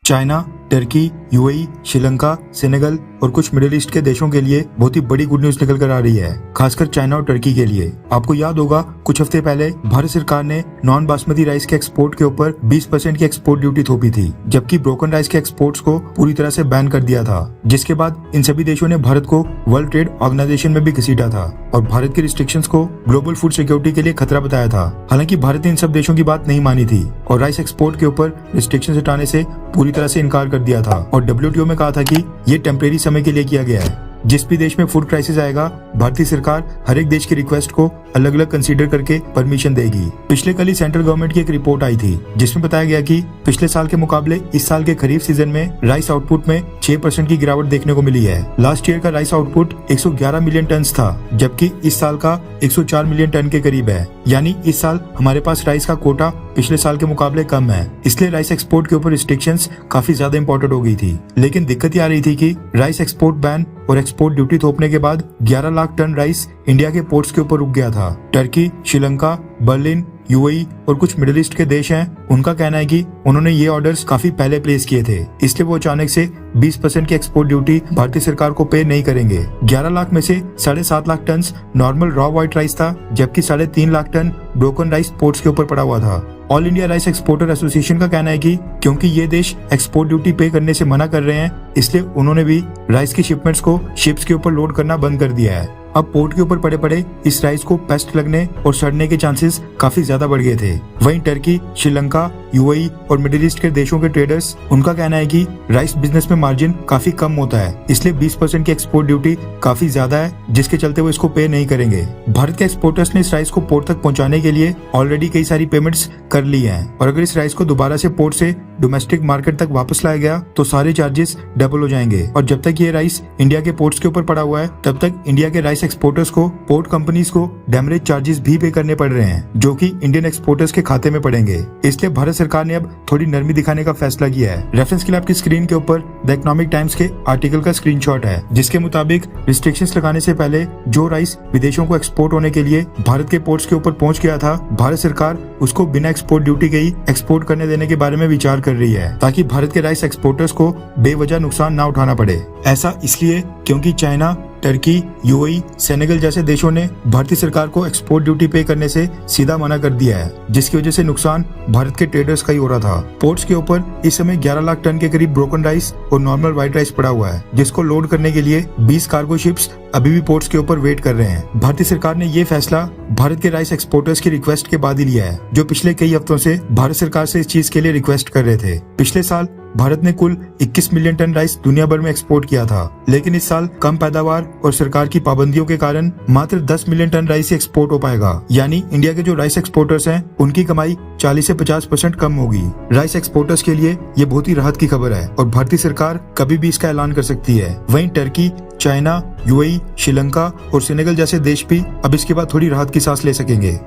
China, Turkey, UAE, Sri Lanka, Senegal और कुछ middle east के देशों के लिए बहुत ही बड़ी गुड न्यूज निकल कर आ रही है, खासकर चाइना और टर्की के लिए। आपको याद होगा कुछ हफ्ते पहले भारत सरकार ने नॉन बासमती राइस के एक्सपोर्ट के ऊपर 20% की एक्सपोर्ट ड्यूटी थोपी थी, जबकि ब्रोकन राइस के एक्सपोर्ट्स को पूरी तरह से बैन कर दिया था, जिसके बाद इन सभी देशों ने भारत को वर्ल्ड ट्रेड ऑर्गेनाइजेशन में भी घसीटा था और भारत के रिस्ट्रिक्शंस को ग्लोबल फूड सिक्योरिटी के लिए खतरा बताया था। हालांकि भारत ने इन सब देशों की बात नहीं मानी थी और राइस एक्सपोर्ट के ऊपर रिस्ट्रिक्शंस हटाने से पूरी तरह से इनकार कर दिया था और WTO में कहा था कि ये टेम्परेरी समय के लिए किया गया है। जिस भी देश में फूड क्राइसिस आएगा, भारतीय सरकार हर एक देश की रिक्वेस्ट को अलग अलग कंसीडर करके परमिशन देगी। पिछले कल ही सेंट्रल गवर्नमेंट की एक रिपोर्ट आई थी, जिसमें बताया गया कि पिछले साल के मुकाबले इस साल के खरीफ सीजन में राइस आउटपुट में 6% की गिरावट देखने को मिली है। लास्ट ईयर का राइस आउटपुट 111 मिलियन टन था, जबकि इस साल का 104 मिलियन टन के करीब है। यानी इस साल हमारे पास राइस का कोटा पिछले साल के मुकाबले कम है, इसलिए राइस एक्सपोर्ट के ऊपर रिस्ट्रिक्शंस काफी ज्यादा इंपॉर्टेंट हो गई थी। लेकिन दिक्कत ये आ रही थी कि राइस एक्सपोर्ट बैन और एक्सपोर्ट ड्यूटी थोपने के बाद 11 लाख टन राइस इंडिया के पोर्ट्स के ऊपर रुक गया था। टर्की, श्रीलंका, बर्लिन, यूएई और कुछ मिडिल ईस्ट के देश हैं, उनका कहना है कि उन्होंने ये ऑर्डर्स काफी पहले प्लेस किए थे, इसलिए वो अचानक से 20% की एक्सपोर्ट ड्यूटी भारतीय सरकार को पे नहीं करेंगे। 11 लाख में से 7.5 lakh ton normal raw white rice था, जबकि 3.5 lakh ton broken rice ports के ऊपर पड़ा हुआ था। All India rice exporter association का कहना है कि क्योंकि ये देश एक्सपोर्ट ड्यूटी पे करने से मना कर रहे हैं, इसलिए उन्होंने भी राइस की शिपमेंट्स को शिप्स के ऊपर लोड करना बंद कर दिया है। अब पोर्ट के ऊपर पड़े पड़े इस राइस को पेस्ट लगने और सड़ने के चांसेस काफी ज्यादा बढ़ गए थे। वहीं टर्की, श्रीलंका, यूएई और मिडिल ईस्ट के देशों के ट्रेडर्स, उनका कहना है कि राइस बिजनेस में मार्जिन काफी कम होता है, इसलिए 20% की एक्सपोर्ट ड्यूटी काफी ज्यादा है, जिसके चलते वो इसको पे नहीं करेंगे। भारत के एक्सपोर्टर्स ने इस राइस को पोर्ट तक पहुंचाने के लिए ऑलरेडी कई सारी पेमेंट्स कर ली हैं और अगर इस राइस को दोबारा से पोर्ट से डोमेस्टिक मार्केट तक वापस लाया गया तो सारे चार्जेस डबल हो जाएंगे और जब तक ये राइस इंडिया के पोर्ट्स के ऊपर पड़ा हुआ है, तब तक इंडिया के राइस एक्सपोर्टर्स को पोर्ट कंपनीज को डैमरेज चार्जेस भी पे करने पड़ रहे हैं, जो कि इंडियन एक्सपोर्टर्स के खाते में पड़ेंगे। इसलिए भारत सरकार ने अब थोड़ी नरमी दिखाने का फैसला किया है। रेफरेंस के लिए आपकी स्क्रीन के ऊपर द इकोनॉमिक टाइम्स के आर्टिकल का स्क्रीनशॉट है, जिसके मुताबिक रिस्ट्रिक्शंस लगाने से पहले जो राइस विदेशों को एक्सपोर्ट होने के लिए भारत के पोर्ट्स के ऊपर पहुंच गया था, भारत सरकार उसको बिना एक्सपोर्ट ड्यूटी के ही एक्सपोर्ट करने देने के बारे में विचार कर रही है, ताकि भारत के राइस एक्सपोर्टर्स को बेवजह नुकसान न उठाना पड़े। ऐसा इसलिए क्योंकि चाइना, टर्की, यूएई, सेनेगल जैसे देशों ने भारतीय सरकार को एक्सपोर्ट ड्यूटी पे करने से सीधा मना कर दिया है, जिसकी वजह से नुकसान भारत के ट्रेडर्स का ही हो रहा था। पोर्ट्स के ऊपर इस समय 11 लाख टन के करीब ब्रोकन राइस और नॉर्मल व्हाइट राइस पड़ा हुआ है, जिसको लोड करने के लिए 20 कार्गो शिप्स अभी भी पोर्ट्स के ऊपर वेट कर रहे हैं। भारतीय सरकार ने ये फैसला भारत के राइस एक्सपोर्टर्स की रिक्वेस्ट के बाद ही लिया है, जो पिछले कई हफ्तों से भारत सरकार से इस चीज के लिए रिक्वेस्ट कर रहे थे। पिछले साल भारत ने कुल 21 मिलियन टन राइस दुनिया भर में एक्सपोर्ट किया था, लेकिन इस साल कम पैदावार और सरकार की पाबंदियों के कारण मात्र 10 मिलियन टन राइस ही एक्सपोर्ट हो पाएगा। यानी इंडिया के जो राइस एक्सपोर्टर्स हैं, उनकी कमाई 40 से 50% कम होगी। राइस एक्सपोर्टर्स के लिए ये बहुत ही राहत की खबर है और भारतीय सरकार कभी भी इसका ऐलान कर सकती है। वहीं टर्की, चाइना, यूएई, श्रीलंका और सेनेगल जैसे देश भी अब इसके बाद थोड़ी राहत की सांस ले सकेंगे।